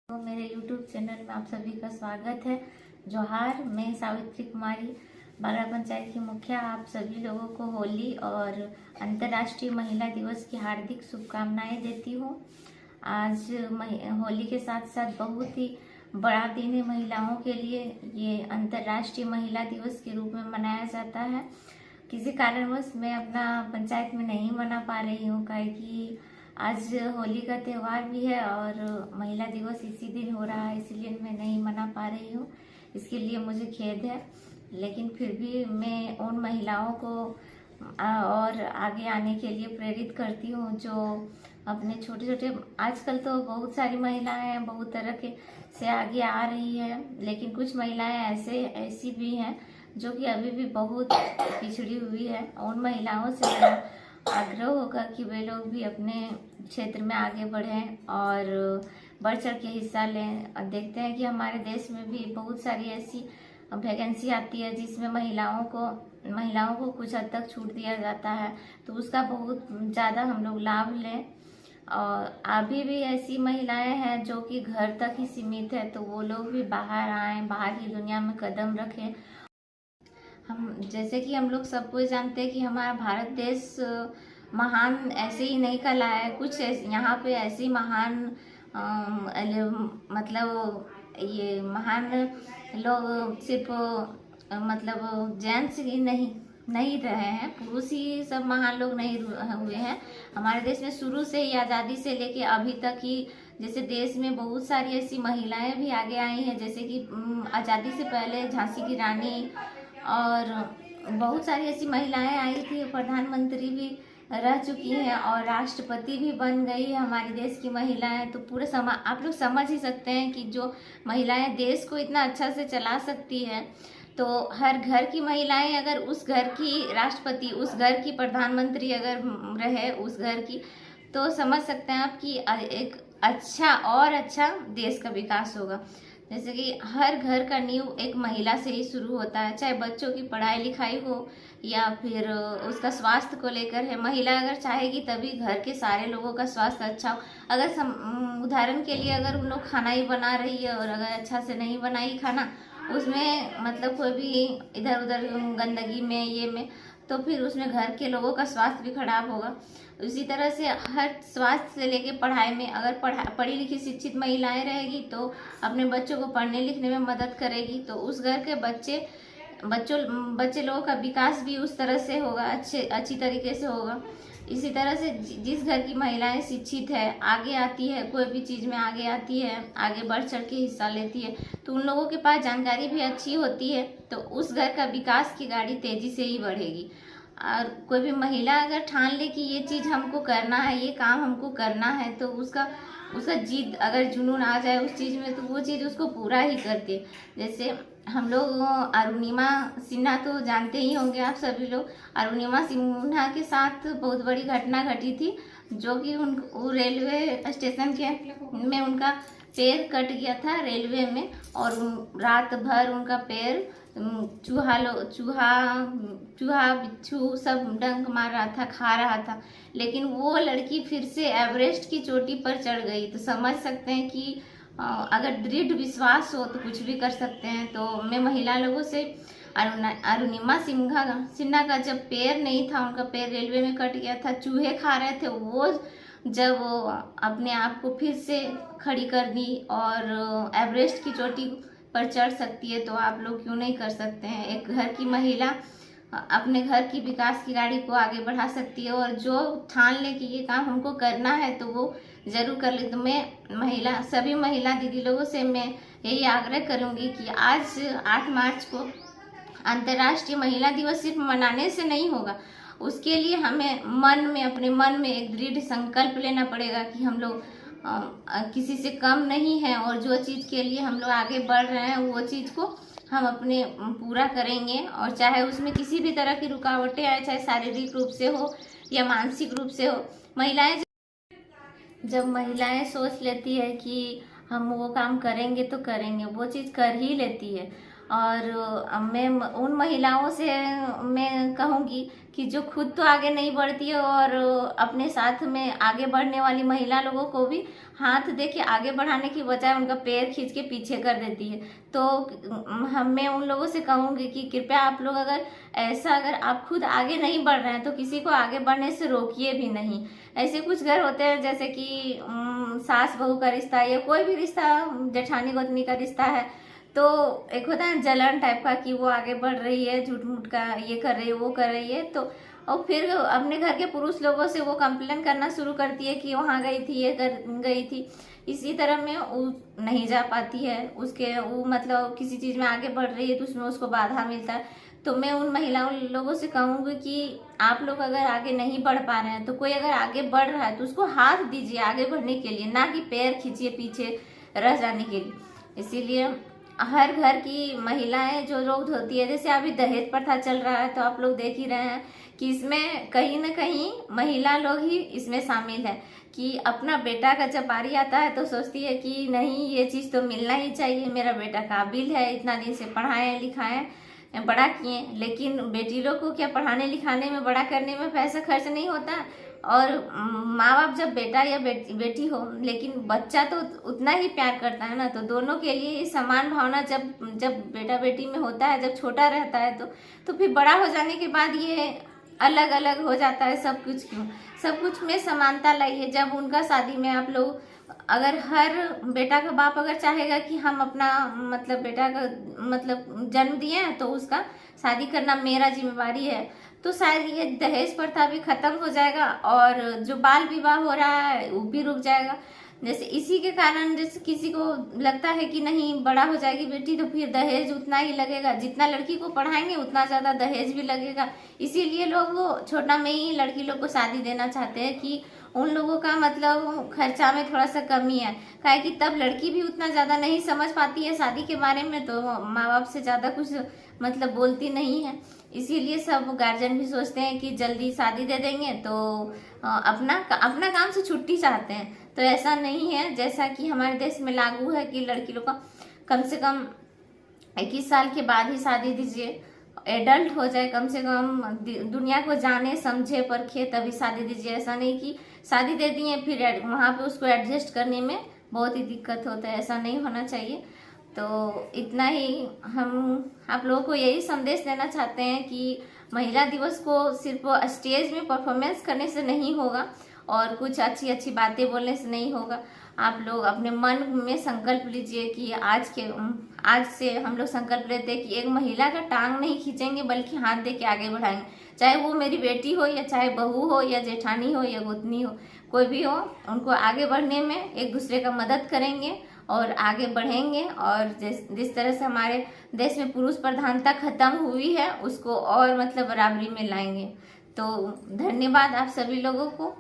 तो मेरे YouTube channel में आप सभी का स्वागत है। जोहार, मैं सावित्री कुमारी बागड़ा पंचायत की मुखिया आप सभी लोगों को होली और अंतर्राष्ट्रीय महिला दिवस की हार्दिक शुभकामनाएं देती हूँ। आज होली के साथ साथ बहुत ही बड़ा दिन है महिलाओं के लिए। ये अंतर्राष्ट्रीय महिला दिवस के रूप में मनाया जाता है। किसी कारणवश मैं अपना पंचायत में नहीं मना पा रही हूँ, कि आज होली का त्यौहार भी है और महिला दिवस इसी दिन हो रहा है, इसलिए मैं नहीं मना पा रही हूँ। इसके लिए मुझे खेद है, लेकिन फिर भी मैं उन महिलाओं को और आगे आने के लिए प्रेरित करती हूँ जो अपने छोटे छोटे, आजकल तो बहुत सारी महिलाएं हैं बहुत तरह के से आगे आ रही है, लेकिन कुछ महिलाएं ऐसी भी हैं जो कि अभी भी बहुत पिछड़ी हुई है। उन महिलाओं से मेरा आग्रह होगा कि वे लोग भी अपने क्षेत्र में आगे बढ़ें और बढ़ चढ़ के हिस्सा लें। और देखते हैं कि हमारे देश में भी बहुत सारी ऐसी वैकेंसी आती है जिसमें महिलाओं को कुछ हद तक छूट दिया जाता है, तो उसका बहुत ज़्यादा हम लोग लाभ लें। और अभी भी ऐसी महिलाएं हैं जो कि घर तक ही सीमित है, तो वो लोग भी बाहर आएँ, बाहर की दुनिया में कदम रखें। जैसे कि हम लोग सबको जानते हैं कि हमारा भारत देश महान ऐसे ही नहीं कहलाया है। कुछ यहाँ पे ऐसी महान मतलब ये महान लोग सिर्फ मतलब जेंट्स ही नहीं रहे हैं, पुरुष ही सब महान लोग नहीं हुए हैं। हमारे देश में शुरू से ही आज़ादी से लेके अभी तक ही जैसे देश में बहुत सारी ऐसी महिलाएं भी आगे आई हैं, जैसे कि आज़ादी से पहले झांसी की रानी और बहुत सारी ऐसी महिलाएं आई थी, प्रधानमंत्री भी रह चुकी हैं और राष्ट्रपति भी बन गई है हमारे देश की महिलाएं। तो पूरे आप लोग समझ ही सकते हैं कि जो महिलाएं देश को इतना अच्छा से चला सकती है, तो हर घर की महिलाएं अगर उस घर की राष्ट्रपति, उस घर की प्रधानमंत्री अगर रहे उस घर की, तो समझ सकते हैं आप कि एक अच्छा देश का विकास होगा। जैसे कि हर घर का नींव एक महिला से ही शुरू होता है, चाहे बच्चों की पढ़ाई लिखाई हो या फिर उसका स्वास्थ्य को लेकर है। महिला अगर चाहेगी तभी घर के सारे लोगों का स्वास्थ्य अच्छा हो। अगर उदाहरण के लिए अगर उन लोग खाना ही बना रही है और अगर अच्छा से नहीं बनाई खाना, उसमें मतलब कोई भी इधर उधर गंदगी में ये में, तो फिर उसमें घर के लोगों का स्वास्थ्य भी खराब होगा। उसी तरह से हर स्वास्थ्य से लेके पढ़ाई में अगर पढ़ी लिखी शिक्षित महिलाएं रहेगी तो अपने बच्चों को पढ़ने लिखने में मदद करेगी, तो उस घर के बच्चे लोगों का विकास भी उस तरह से होगा, अच्छी तरीके से होगा। इसी तरह से जिस घर की महिलाएं शिक्षित है, आगे आती है, कोई भी चीज़ में आगे आती है, आगे बढ़ चढ़ के हिस्सा लेती है, तो उन लोगों के पास जानकारी भी अच्छी होती है, तो उस घर का विकास की गाड़ी तेज़ी से ही बढ़ेगी। और कोई भी महिला अगर ठान ले कि ये चीज़ हमको करना है, ये काम हमको करना है, तो उसका जिद अगर जुनून आ जाए उस चीज़ में, तो वो चीज़ उसको पूरा ही करती है। जैसे हम लोग अरुणिमा सिन्हा तो जानते ही होंगे आप सभी लोग। अरुणिमा सिन्हा के साथ बहुत बड़ी घटना घटी थी, जो कि वो रेलवे स्टेशन में उनका पैर कट गया था रेलवे में, और रात भर उनका पैर चूहा बिच्छू सब डंक मार रहा था, खा रहा था, लेकिन वो लड़की फिर से एवरेस्ट की चोटी पर चढ़ गई। तो समझ सकते हैं कि अगर दृढ़ विश्वास हो तो कुछ भी कर सकते हैं। तो मैं महिला लोगों से अरुणिमा सिन्हा का जब पैर नहीं था, उनका पैर रेलवे में कट गया था, चूहे खा रहे थे, वो जब अपने आप को फिर से खड़ी कर दी और एवरेस्ट की चोटी पर चढ़ सकती है, तो आप लोग क्यों नहीं कर सकते हैं। एक घर की महिला अपने घर की विकास की गाड़ी को आगे बढ़ा सकती है, और जो ठान ले कि ये काम हमको करना है तो वो जरूर कर ले। तो मैं सभी महिला दीदी लोगों से मैं यही आग्रह करूंगी कि आज 8 मार्च को अंतर्राष्ट्रीय महिला दिवस सिर्फ मनाने से नहीं होगा, उसके लिए हमें अपने मन में एक दृढ़ संकल्प लेना पड़ेगा कि हम लोग किसी से कम नहीं है, और जो चीज़ के लिए हम लोग आगे बढ़ रहे हैं वो चीज़ को हम अपने पूरा करेंगे। और चाहे उसमें किसी भी तरह की रुकावटें आए, चाहे शारीरिक रूप से हो या मानसिक रूप से हो, जब महिलाएं सोच लेती है कि हम वो काम करेंगे तो करेंगे, वो चीज़ कर ही लेती है। और मैं उन महिलाओं से मैं कहूँगी कि जो खुद तो आगे नहीं बढ़ती है और अपने साथ में आगे बढ़ने वाली महिला लोगों को भी हाथ दे के आगे बढ़ाने की बजाय उनका पैर खींच के पीछे कर देती है। तो मैं उन लोगों से कहूँगी कि कृपया आप लोग अगर आप खुद आगे नहीं बढ़ रहे हैं तो किसी को आगे बढ़ने से रोकिए भी नहीं। ऐसे कुछ घर होते हैं जैसे कि सास बहू का रिश्ता या कोई भी रिश्ता, जेठानी गोतनी का रिश्ता है, तो एक होता है जलन टाइप का कि वो आगे बढ़ रही है, झूठ मूठ का ये कर रही है, वो कर रही है, तो और फिर अपने घर के पुरुष लोगों से वो कंप्लेन करना शुरू करती है कि वहाँ गई थी, ये कर गई थी। इसी तरह में वो नहीं जा पाती है, उसके वो मतलब किसी चीज़ में आगे बढ़ रही है तो उसमें उसको बाधा मिलता है। तो मैं उन महिलाओं लोगों से कहूँगी कि आप लोग अगर आगे नहीं बढ़ पा रहे हैं तो कोई अगर आगे बढ़ रहा है तो उसको हाथ दीजिए आगे बढ़ने के लिए, ना कि पैर खींचिए पीछे रह जाने के लिए। इसीलिए हर घर की महिलाएं जो रोग होती है, जैसे अभी दहेज प्रथा चल रहा है तो आप लोग देख ही रहे हैं कि इसमें कहीं ना कहीं महिला लोग ही इसमें शामिल है कि अपना बेटा का जब बारी आता है तो सोचती है कि नहीं ये चीज़ तो मिलना ही चाहिए, मेरा बेटा काबिल है, इतना दिन से पढ़ाए लिखाए बड़ा किए, लेकिन बेटी लोग को क्या पढ़ाने लिखाने में बड़ा करने में पैसा खर्च नहीं होता। और माँ बाप जब बेटा या बेटी हो, लेकिन बच्चा तो उतना ही प्यार करता है ना, तो दोनों के लिए समान भावना जब बेटा बेटी में होता है, जब छोटा रहता है तो फिर बड़ा हो जाने के बाद ये अलग अलग हो जाता है सब कुछ। क्यों सब कुछ में समानता लाइए। जब उनका शादी में आप लोग अगर हर बेटा का बाप अगर चाहेगा कि हम अपना मतलब बेटा का मतलब जन्म दिए हैं तो उसका शादी करना मेरा जिम्मेवारी है, तो शायद ये दहेज प्रथा भी खत्म हो जाएगा और जो बाल विवाह हो रहा है वो भी रुक जाएगा। जैसे इसी के कारण जैसे किसी को लगता है कि नहीं बड़ा हो जाएगी बेटी तो फिर दहेज उतना ही लगेगा, जितना लड़की को पढ़ाएंगे उतना ज़्यादा दहेज भी लगेगा। इसीलिए लोग वो छोटा में ही लड़की लोग को शादी देना चाहते हैं कि उन लोगों का मतलब खर्चा में थोड़ा सा कमी है, काहे कि तब लड़की भी उतना ज़्यादा नहीं समझ पाती है शादी के बारे में, तो माँ बाप से ज़्यादा कुछ मतलब बोलती नहीं है। इसीलिए सब गार्जियन भी सोचते हैं कि जल्दी शादी दे देंगे तो अपना काम से छुट्टी चाहते हैं। तो ऐसा नहीं है, जैसा कि हमारे देश में लागू है कि लड़की लोग का कम से कम 21 साल के बाद ही शादी दीजिए, एडल्ट हो जाए, कम से कम दुनिया को जाने समझे परखे तभी शादी दीजिए। ऐसा नहीं कि शादी दे दिए फिर वहाँ पे उसको एडजस्ट करने में बहुत ही दिक्कत होता है, ऐसा नहीं होना चाहिए। तो इतना ही हम आप लोगों को यही संदेश देना चाहते हैं कि महिला दिवस को सिर्फ स्टेज में परफॉर्मेंस करने से नहीं होगा और कुछ अच्छी अच्छी बातें बोलने से नहीं होगा। आप लोग अपने मन में संकल्प लीजिए कि आज से हम लोग संकल्प लेते हैं कि एक महिला का टांग नहीं खींचेंगे बल्कि हाथ दे के आगे बढ़ाएंगे, चाहे वो मेरी बेटी हो या चाहे बहू हो या जेठानी हो या गोतनी हो, कोई भी हो, उनको आगे बढ़ने में एक दूसरे का मदद करेंगे और आगे बढ़ेंगे। और जिस तरह से हमारे देश में पुरुष प्रधानता खत्म हुई है उसको और मतलब बराबरी में लाएंगे। तो धन्यवाद आप सभी लोगों को।